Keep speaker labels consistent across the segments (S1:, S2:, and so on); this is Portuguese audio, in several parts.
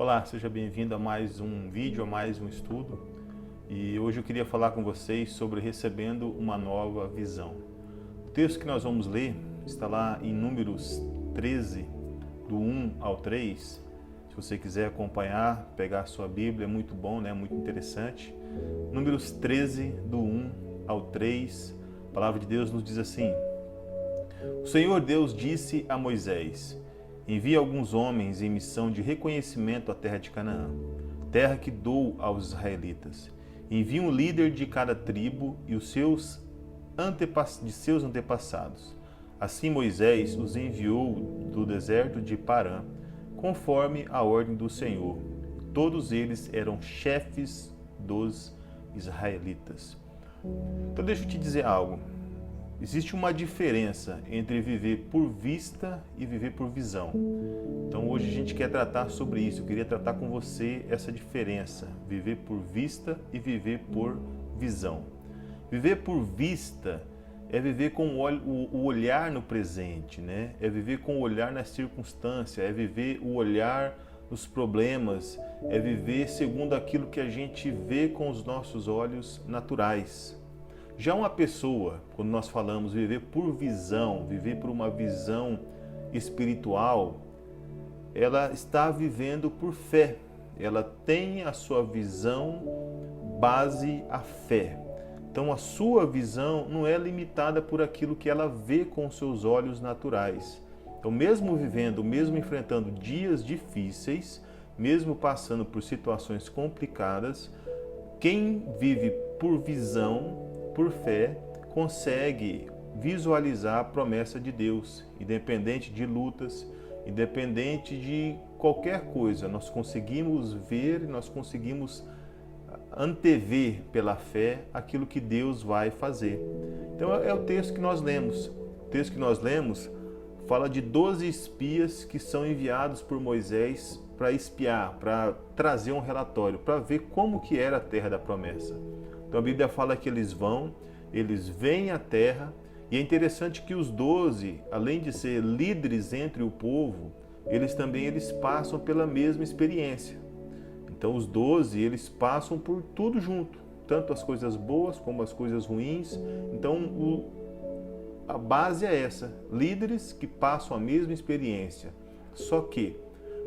S1: Olá, seja bem-vindo a mais um vídeo, a mais um estudo. E hoje eu queria falar com vocês sobre recebendo uma nova visão. O texto que nós vamos ler está lá em Números 13, do 1 ao 3. Se você quiser acompanhar, pegar a sua Bíblia, é muito bom, né? Muito interessante. Números 13, do 1 ao 3, a palavra de Deus nos diz assim: O Senhor Deus disse a Moisés: Envie alguns homens em missão de reconhecimento à terra de Canaã, terra que dou aos israelitas. Envie um líder de cada tribo e os seus antepassados. Assim Moisés os enviou do deserto de Parã, conforme a ordem do Senhor. Todos eles eram chefes dos israelitas. Então deixa eu te dizer algo. Existe uma diferença entre viver por vista e viver por visão. Então hoje a gente quer tratar sobre isso. Eu queria tratar com você essa diferença. Viver por vista e viver por visão. Viver por vista é viver com o olhar no presente, né? É viver com o olhar na circunstância, é viver o olhar nos problemas, é viver segundo aquilo que a gente vê com os nossos olhos naturais. Já uma pessoa, quando nós falamos viver por visão, viver por uma visão espiritual, ela está vivendo por fé. Ela tem a sua visão base à fé. Então a sua visão não é limitada por aquilo que ela vê com os seus olhos naturais. Então mesmo vivendo, mesmo enfrentando dias difíceis, mesmo passando por situações complicadas, quem vive por visão, por fé, consegue visualizar a promessa de Deus, independente de lutas, independente de qualquer coisa. Nós conseguimos ver, nós conseguimos antever pela fé aquilo que Deus vai fazer. Então é o texto que nós lemos. O texto que nós lemos fala de 12 espias que são enviados por Moisés para espiar, para trazer um relatório, para ver como que era a terra da promessa. Então a Bíblia fala que eles veem a terra, e é interessante que os 12, além de ser líderes entre o povo, eles passam pela mesma experiência. Então os 12, eles passam por tudo junto, tanto as coisas boas como as coisas ruins. Então a base é essa, líderes que passam a mesma experiência. Só que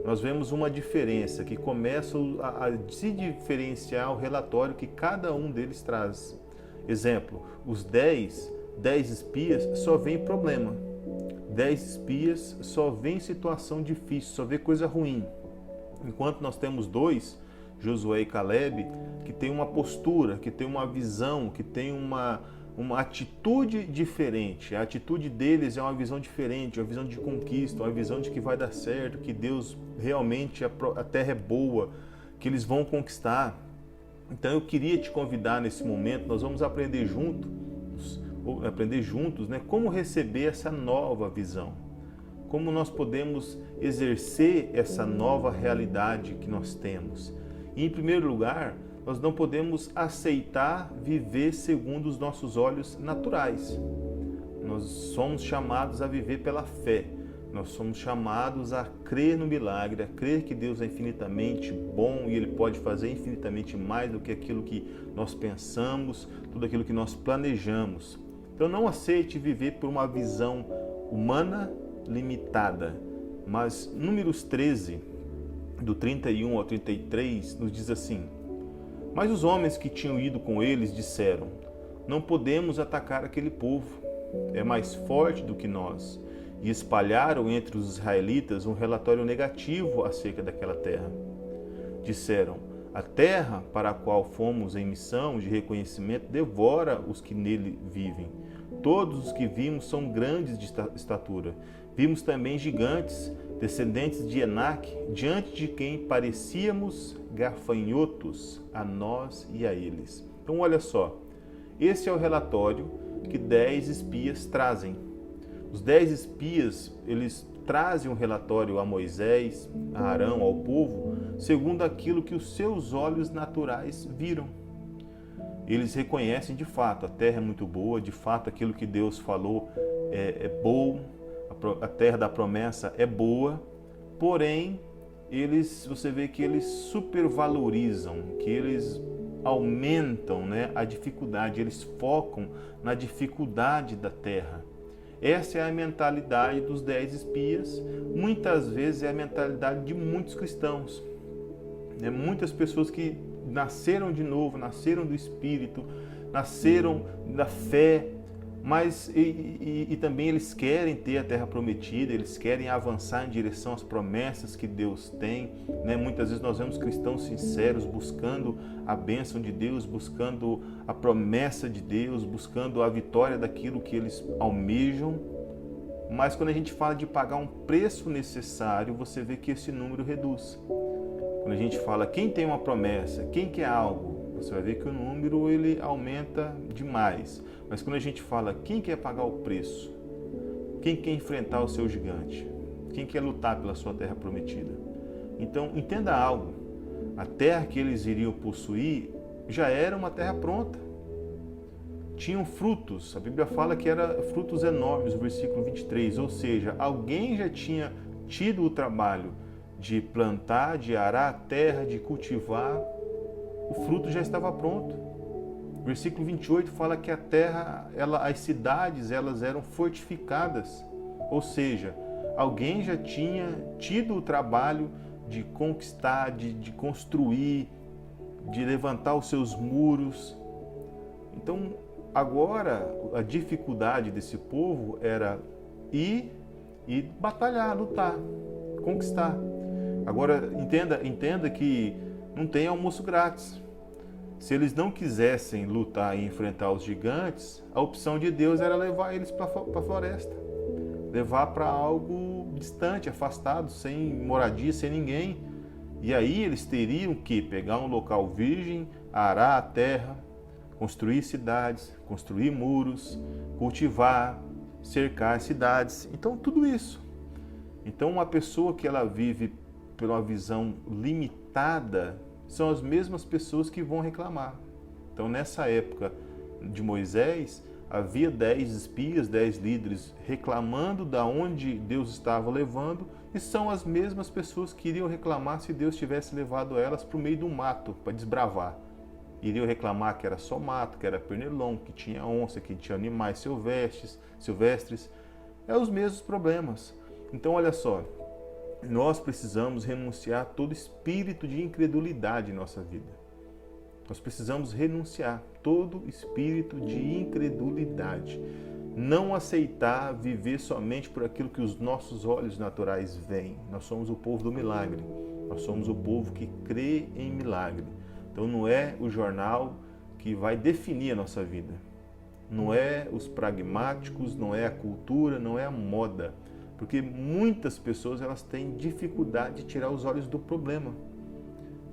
S1: nós vemos uma diferença, que começa a se diferenciar o relatório que cada um deles traz. Exemplo, os 10 espias só vêem problema. 10 espias só vêem situação difícil, só vê coisa ruim. Enquanto nós temos 2, Josué e Caleb, que tem uma postura, que tem uma visão, que tem uma atitude diferente. A atitude deles é uma visão diferente, uma visão de conquista, uma visão de que vai dar certo, que Deus realmente, a terra é boa, que eles vão conquistar. Então eu queria te convidar nesse momento, nós vamos aprender juntos, né, como receber essa nova visão. Como nós podemos exercer essa nova realidade que nós temos. E, em primeiro lugar, nós não podemos aceitar viver segundo os nossos olhos naturais. Nós somos chamados a viver pela fé. Nós somos chamados a crer no milagre, a crer que Deus é infinitamente bom e Ele pode fazer infinitamente mais do que aquilo que nós pensamos, tudo aquilo que nós planejamos. Então não aceite viver por uma visão humana limitada. Mas Números 13, do 31 ao 33, nos diz assim: Mas os homens que tinham ido com eles disseram: Não podemos atacar aquele povo, é mais forte do que nós. E espalharam entre os israelitas um relatório negativo acerca daquela terra. Disseram: A terra para a qual fomos em missão de reconhecimento devora os que nele vivem. Todos os que vimos são grandes de estatura. Vimos também gigantes, descendentes de Enaque, diante de quem parecíamos gafanhotos a nós e a eles. Então olha só, esse é o relatório que 10 espias trazem. Os 10 espias, eles trazem um relatório a Moisés, a Arão, ao povo, segundo aquilo que os seus olhos naturais viram. Eles reconhecem de fato, a terra é muito boa, de fato aquilo que Deus falou é bom, a terra da promessa é boa, porém você vê que eles supervalorizam, que eles aumentam, né, a dificuldade, eles focam na dificuldade da terra. Essa é a mentalidade dos 10 espias, muitas vezes é a mentalidade de muitos cristãos. Muitas pessoas que nasceram de novo, nasceram do Espírito, nasceram da fé, mas e também eles querem ter a terra prometida, eles querem avançar em direção às promessas que Deus tem, né? Muitas vezes nós vemos cristãos sinceros buscando a bênção de Deus, buscando a promessa de Deus, buscando a vitória daquilo que eles almejam, mas quando a gente fala de pagar um preço necessário, você vê que esse número reduz. Quando a gente fala quem tem uma promessa, quem quer algo, você vai ver que o número ele aumenta demais. Mas quando a gente fala quem quer pagar o preço, quem quer enfrentar o seu gigante, quem quer lutar pela sua terra prometida. Então, entenda algo, a terra que eles iriam possuir já era uma terra pronta. Tinham frutos, a Bíblia fala que eram frutos enormes, o versículo 23, ou seja, alguém já tinha tido o trabalho de plantar, de arar a terra, de cultivar, o fruto já estava pronto. O versículo 28 fala que a terra, as cidades, elas eram fortificadas. Ou seja, alguém já tinha tido o trabalho de conquistar, de construir, de levantar os seus muros. Então, agora, a dificuldade desse povo era ir e batalhar, lutar, conquistar. Agora, entenda que não tem almoço grátis. Se eles não quisessem lutar e enfrentar os gigantes, a opção de Deus era levar eles para a floresta. Levar para algo distante, afastado, sem moradia, sem ninguém. E aí eles teriam que pegar um local virgem, arar a terra, construir cidades, construir muros, cultivar, cercar as cidades. Então, tudo isso. Então, uma pessoa que ela vive por uma visão limitada, são as mesmas pessoas que vão reclamar. Então, nessa época de Moisés, havia 10 espias, 10 líderes reclamando da onde Deus estava levando, e são as mesmas pessoas que iriam reclamar se Deus tivesse levado elas para o meio do mato, para desbravar. Iriam reclamar que era só mato, que era pernilongo, que tinha onça, que tinha animais silvestres. É os mesmos problemas. Então, olha só, nós precisamos renunciar a todo espírito de incredulidade em nossa vida. Nós precisamos renunciar a todo espírito de incredulidade. Não aceitar viver somente por aquilo que os nossos olhos naturais veem. Nós somos o povo do milagre. Nós somos o povo que crê em milagre. Então não é o jornal que vai definir a nossa vida. Não é os pragmáticos, não é a cultura, não é a moda. Porque muitas pessoas elas têm dificuldade de tirar os olhos do problema.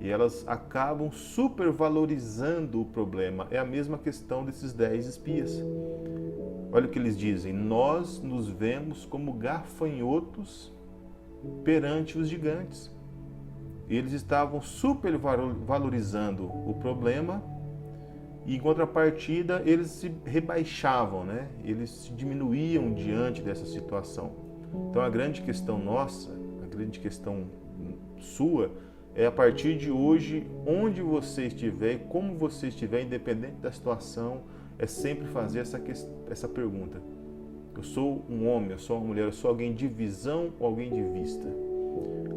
S1: E elas acabam supervalorizando o problema. É a mesma questão desses 10 espias. Olha o que eles dizem: nós nos vemos como gafanhotos perante os gigantes. Eles estavam supervalorizando o problema e, em contrapartida, eles se rebaixavam, né? Eles se diminuíam diante dessa situação. Então, a grande questão nossa, a grande questão sua, é a partir de hoje, onde você estiver e como você estiver, independente da situação, é sempre fazer essa pergunta. Eu sou um homem, eu sou uma mulher, eu sou alguém de visão ou alguém de vista?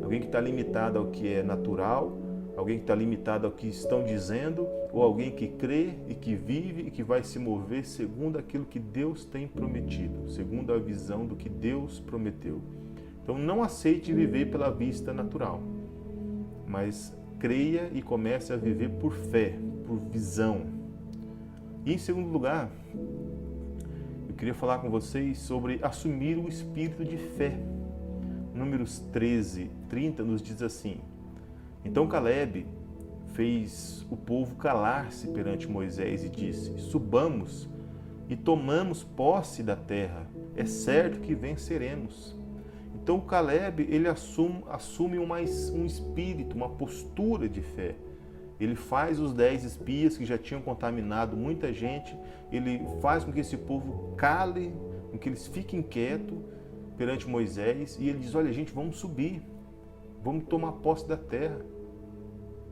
S1: Alguém que está limitado ao que é natural, alguém que está limitado ao que estão dizendo, ou alguém que crê e que vive e que vai se mover segundo aquilo que Deus tem prometido, segundo a visão do que Deus prometeu. Então não aceite viver pela vista natural, mas creia e comece a viver por fé, por visão. E em segundo lugar, eu queria falar com vocês sobre assumir o espírito de fé. Números 13, 30 nos diz assim: então Caleb fez o povo calar-se perante Moisés e disse: subamos e tomamos posse da terra, é certo que venceremos. Então Caleb ele assume um espírito, uma postura de fé. Ele faz os 10 espias que já tinham contaminado muita gente, ele faz com que esse povo cale, com que eles fiquem quietos perante Moisés, e ele diz: olha gente, vamos subir. vamos tomar posse da terra.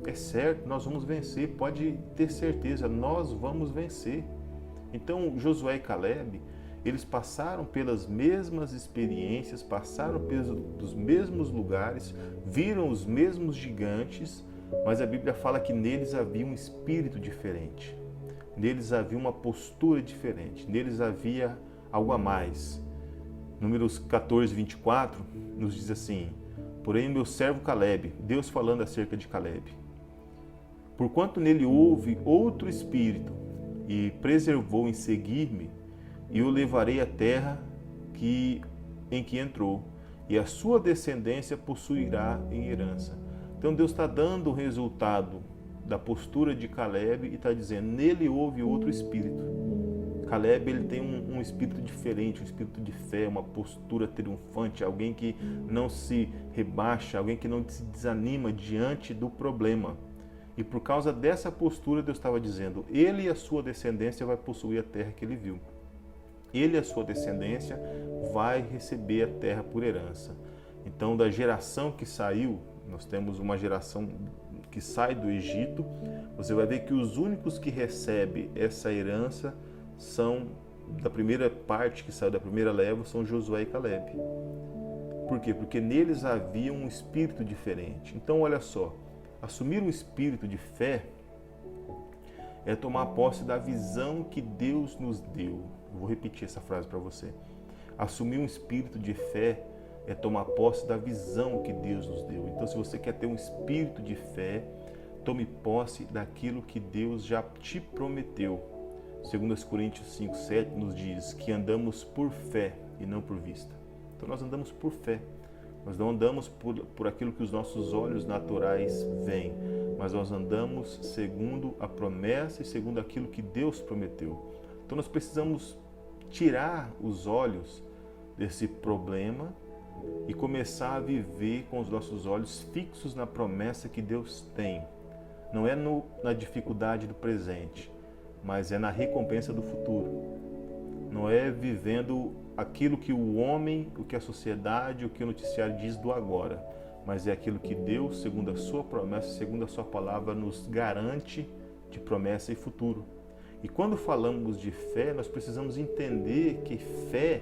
S1: É certo, nós vamos vencer, pode ter certeza, nós vamos vencer. Então, Josué e Caleb, eles passaram pelas mesmas experiências, passaram pelos mesmos lugares, viram os mesmos gigantes, mas a Bíblia fala que neles havia um espírito diferente, neles havia uma postura diferente, neles havia algo a mais. Números 14, 24 nos diz assim: porém meu servo Caleb, Deus falando acerca de Caleb, porquanto nele houve outro espírito e preservou em seguir-me, e o levarei à terra em que entrou, e a sua descendência possuirá em herança. Então Deus está dando o resultado da postura de Caleb e está dizendo, nele houve outro espírito. Caleb, ele tem um espírito diferente, um espírito de fé, uma postura triunfante, alguém que não se rebaixa, alguém que não se desanima diante do problema. E por causa dessa postura, Deus estava dizendo, ele e a sua descendência vai possuir a terra que ele viu. Ele e a sua descendência vai receber a terra por herança. Então, da geração que saiu, nós temos uma geração que sai do Egito, você vai ver que os únicos que recebem essa herança são, da primeira parte que saiu da primeira leva, são Josué e Caleb. Por quê? Porque neles havia um espírito diferente. Então, olha só, assumir um espírito de fé é tomar posse da visão que Deus nos deu. Eu vou repetir essa frase para você. Assumir um espírito de fé é tomar posse da visão que Deus nos deu. Então, se você quer ter um espírito de fé, tome posse daquilo que Deus já te prometeu. 2 Coríntios 5, 7 nos diz que andamos por fé e não por vista. Então, nós andamos por fé. Nós não andamos por aquilo que os nossos olhos naturais veem, mas nós andamos segundo a promessa e segundo aquilo que Deus prometeu. Então nós precisamos tirar os olhos desse problema e começar a viver com os nossos olhos fixos na promessa que Deus tem. Não é na dificuldade do presente, mas é na recompensa do futuro. Não é vivendo aquilo que o homem, o que a sociedade, o que o noticiário diz do agora, mas é aquilo que Deus, segundo a sua promessa, segundo a sua palavra, nos garante de promessa e futuro. E quando falamos de fé, nós precisamos entender que fé,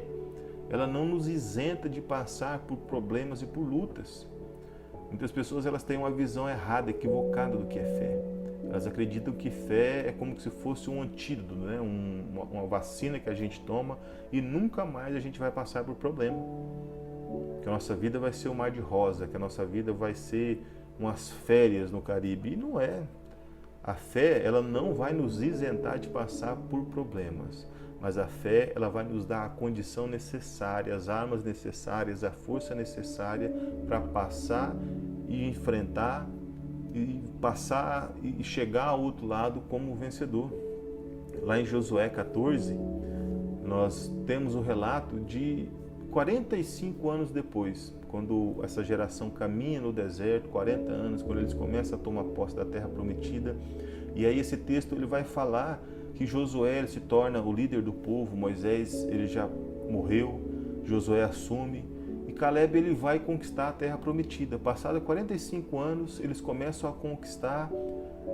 S1: ela não nos isenta de passar por problemas e por lutas. Muitas pessoas elas têm uma visão errada, equivocada do que é fé. Elas acreditam que fé é como se fosse um antídoto, né? Uma vacina que a gente toma e nunca mais a gente vai passar por problema. Que a nossa vida vai ser um mar de rosa, que a nossa vida vai ser umas férias no Caribe. E não é. A fé, ela não vai nos isentar de passar por problemas. Mas a fé, ela vai nos dar a condição necessária, as armas necessárias, a força necessária para passar e enfrentar e passar e chegar ao outro lado como vencedor. Lá em Josué 14, nós temos o relato de 45 anos depois, quando essa geração caminha no deserto, 40 anos, quando eles começam a tomar posse da terra prometida. E aí esse texto ele vai falar que Josué ele se torna o líder do povo, Moisés ele já morreu, Josué assume, e Caleb ele vai conquistar a terra prometida. Passados 45 anos, eles começam a conquistar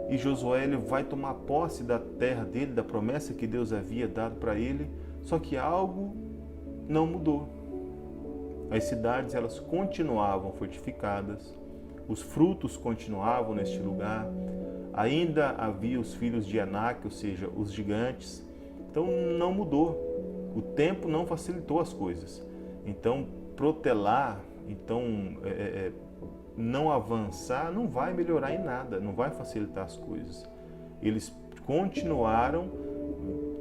S1: e Josué ele vai tomar posse da terra dele, da promessa que Deus havia dado para ele, só que algo não mudou. As cidades elas continuavam fortificadas, os frutos continuavam neste lugar, ainda havia os filhos de Anak, ou seja, os gigantes, então não mudou, o tempo não facilitou as coisas. Então protelar, não avançar não vai melhorar em nada, não vai facilitar as coisas. Eles continuaram,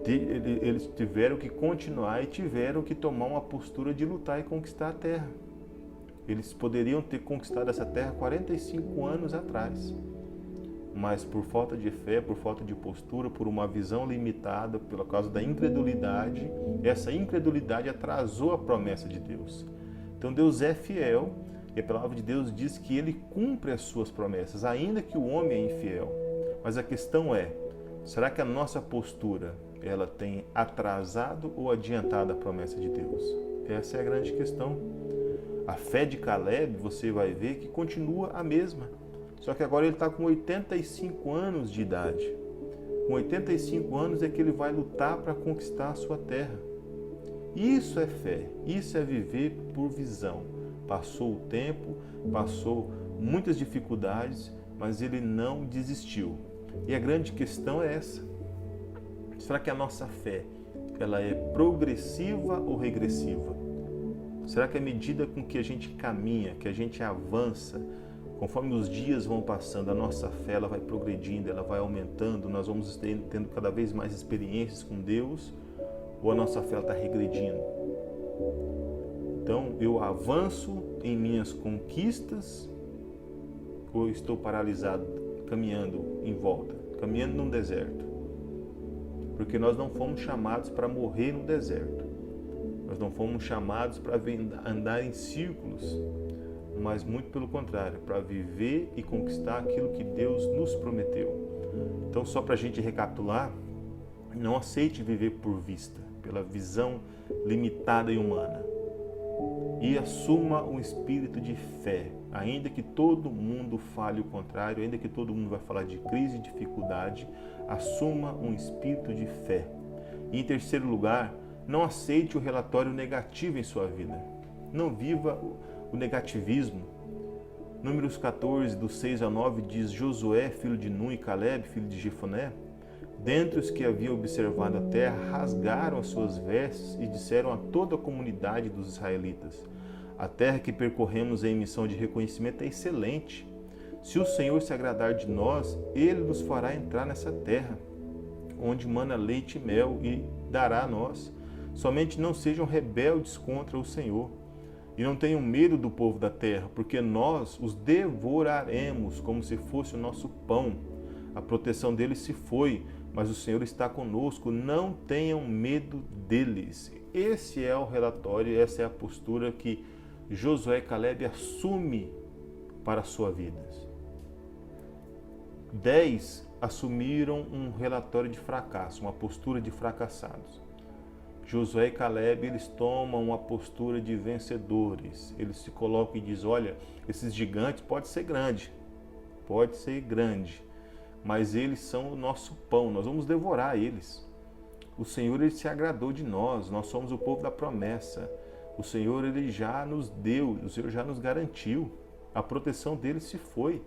S1: eles tiveram que continuar e tiveram que tomar uma postura de lutar e conquistar a terra. Eles poderiam ter conquistado essa terra 45 anos atrás, mas por falta de fé, por falta de postura, por uma visão limitada, por causa da incredulidade, essa incredulidade atrasou a promessa de Deus. Então Deus é fiel e a palavra de Deus diz que Ele cumpre as suas promessas, ainda que o homem é infiel. Mas a questão é, será que a nossa postura ela tem atrasado ou adiantado a promessa de Deus? Essa é a grande questão. A fé de Caleb, você vai ver que continua a mesma. Só que agora ele está com 85 anos de idade. Com 85 anos é que ele vai lutar para conquistar a sua terra. Isso é fé, isso é viver por visão. Passou o tempo, passou muitas dificuldades, mas ele não desistiu. E a grande questão é essa. Será que a nossa fé ela é progressiva ou regressiva? Será que à medida com que a gente caminha, que a gente avança, conforme os dias vão passando, a nossa fé ela vai progredindo, ela vai aumentando, nós vamos tendo cada vez mais experiências com Deus, ou a nossa fé está regredindo? Então, eu avanço em minhas conquistas ou estou paralisado, caminhando em volta, caminhando num deserto? Porque nós não fomos chamados para morrer no deserto. Nós não fomos chamados para andar em círculos, mas muito pelo contrário, para viver e conquistar aquilo que Deus nos prometeu. Então, só para a gente recapitular, não aceite viver por vista, pela visão limitada e humana. E assuma um espírito de fé, ainda que todo mundo fale o contrário, ainda que todo mundo vai falar de crise e dificuldade, assuma um espírito de fé. E em terceiro lugar, não aceite o relatório negativo em sua vida. Não viva o negativismo. Números 14, do 6 a 9, diz: Josué, filho de Nun, e Caleb, filho de Jefoné, dentre os que haviam observado a terra, rasgaram as suas vestes e disseram a toda a comunidade dos israelitas: a terra que percorremos em missão de reconhecimento é excelente. Se o Senhor se agradar de nós, Ele nos fará entrar nessa terra, onde mana leite e mel, e dará a nós. Somente não sejam rebeldes contra o Senhor, e não tenham medo do povo da terra, porque nós os devoraremos como se fosse o nosso pão. A proteção deles se foi, mas o Senhor está conosco, não tenham medo deles. Esse é o relatório, essa é a postura que Josué e Caleb assume para a sua vida. 10 assumiram um relatório de fracasso, uma postura de fracassados. Josué e Caleb, eles tomam uma postura de vencedores. Eles se colocam e dizem: olha, esses gigantes pode ser grande, mas eles são o nosso pão, nós vamos devorar eles. O Senhor, ele se agradou de nós, nós somos o povo da promessa. O Senhor, ele já nos deu, o Senhor já nos garantiu. A proteção dele se foi.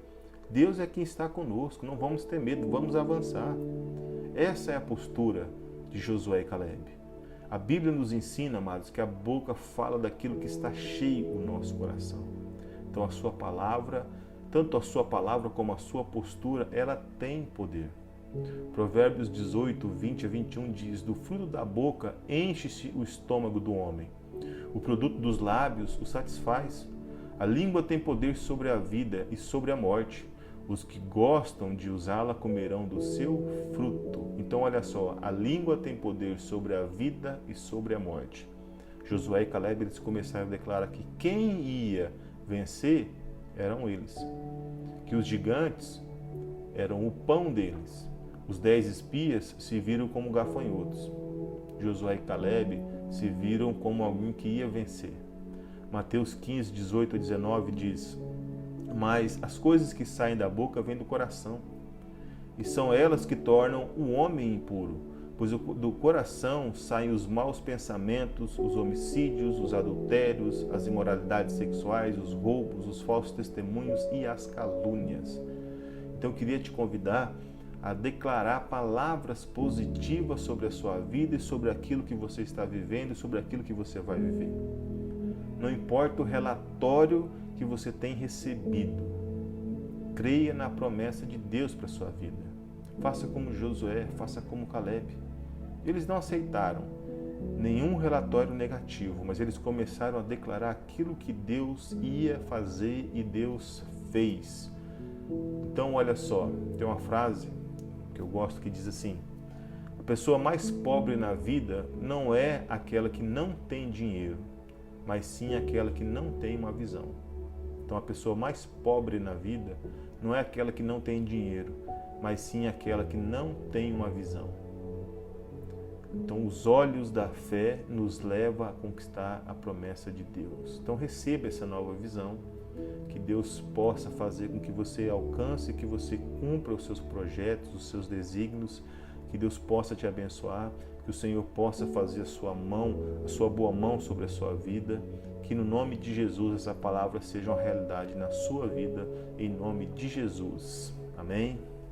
S1: Deus é quem está conosco, não vamos ter medo, vamos avançar. Essa é a postura de Josué e Caleb. A Bíblia nos ensina, amados, que a boca fala daquilo que está cheio o nosso coração. Então a sua palavra, tanto a sua palavra como a sua postura, ela tem poder. Provérbios 18, 20 a 21 diz: do fruto da boca enche-se o estômago do homem. O produto dos lábios o satisfaz. A língua tem poder sobre a vida e sobre a morte. Os que gostam de usá-la comerão do seu fruto. Então, olha só, a língua tem poder sobre a vida e sobre a morte. Josué e Caleb, eles começaram a declarar que quem ia vencer eram eles. Que os gigantes eram o pão deles. Os 10 espias se viram como gafanhotos. Josué e Caleb se viram como alguém que ia vencer. Mateus 15, 18 a 19 diz: mas as coisas que saem da boca vêm do coração, e são elas que tornam o homem impuro, pois do coração saem os maus pensamentos, os homicídios, os adultérios, as imoralidades sexuais, os roubos, os falsos testemunhos e as calúnias. Então eu queria te convidar a declarar palavras positivas sobre a sua vida e sobre aquilo que você está vivendo e sobre aquilo que você vai viver. Não importa o relatório que você tem recebido, creia na promessa de Deus para a sua vida. Faça como Josué, faça como Caleb. Eles não aceitaram nenhum relatório negativo, mas eles começaram a declarar aquilo que Deus ia fazer e Deus fez. Então, olha só, tem uma frase que eu gosto que diz assim: a pessoa mais pobre na vida não é aquela que não tem dinheiro, mas sim aquela que não tem uma visão. Então, a pessoa mais pobre na vida não é aquela que não tem dinheiro, mas sim aquela que não tem uma visão. Então, os olhos da fé nos levam a conquistar a promessa de Deus. Então, receba essa nova visão, que Deus possa fazer com que você alcance, que você cumpra os seus projetos, os seus desígnios, que Deus possa te abençoar, que o Senhor possa fazer a sua boa mão sobre a sua vida, que no nome de Jesus essa palavra seja uma realidade na sua vida, em nome de Jesus. Amém?